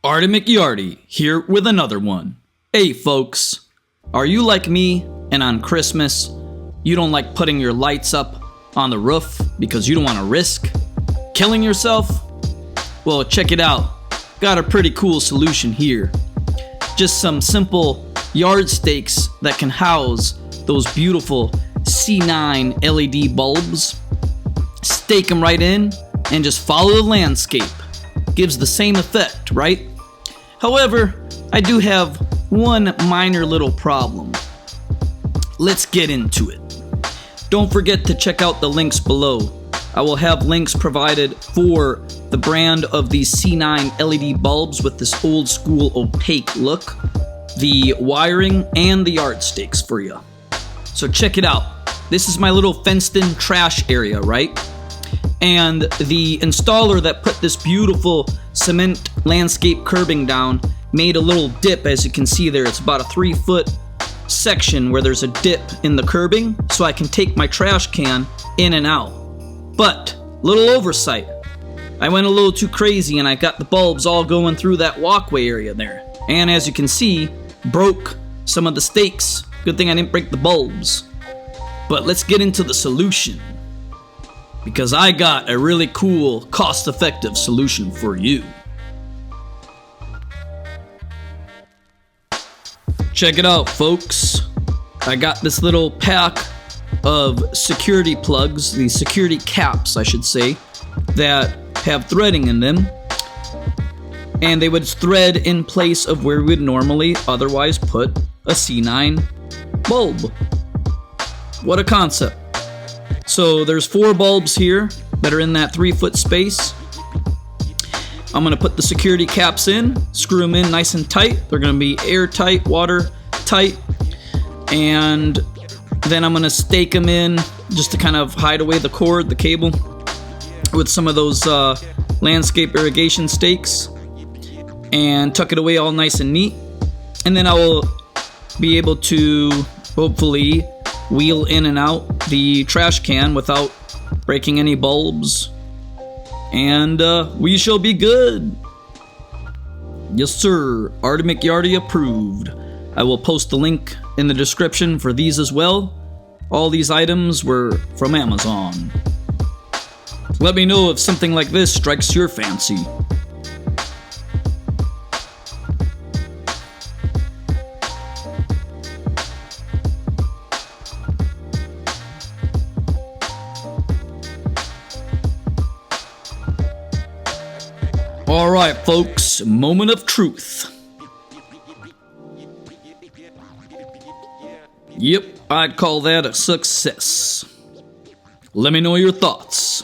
Artie McYarty here with another one. Hey folks, are you like me and on Christmas you don't like putting your lights up on the roof because you don't want to risk killing yourself? Well, check it out. Got a pretty cool solution here. Just some simple yard stakes that can house those beautiful C9 LED bulbs. Stake them right in and just follow the landscape. Gives the same effect, right? However, I do have one minor little problem. Let's get into it. Don't forget to check out the links below. I will have links provided for the brand of these C9 LED bulbs with this old school opaque look, the wiring, and the yard stakes for you. So check it out. This is my little fenced-in trash area, right? And the installer that put this beautiful cement landscape curbing down made a little dip, as you can see there. It's about a 3-foot section where there's a dip in the curbing, so I can take my trash can in and out. But, little oversight. I went a little too crazy and I got the bulbs all going through that walkway area there. And as you can see, broke some of the stakes. Good thing I didn't break the bulbs. But let's get into the solution, because I got a really cool, cost-effective solution for you. Check it out, folks. I got this little pack of security plugs, these security caps, I should say, that have threading in them. And they would thread in place of where we would normally otherwise put a C9 bulb. What a concept. So there's 4 bulbs here that are in that 3-foot space. I'm going to put the security caps in, screw them in nice and tight. They're going to be airtight, watertight. And then I'm going to stake them in just to kind of hide away the cord, the cable, with some of those landscape irrigation stakes. And tuck it away all nice and neat. And then I will be able to hopefully wheel in and out the trash can without breaking any bulbs. And we shall be good. Yes, sir. Artie McYarty approved. I will post the link in the description for these as well. All these items were from Amazon. Let me know if something like this strikes your fancy. Alright, folks, moment of truth. Yep, I'd call that a success. Let me know your thoughts.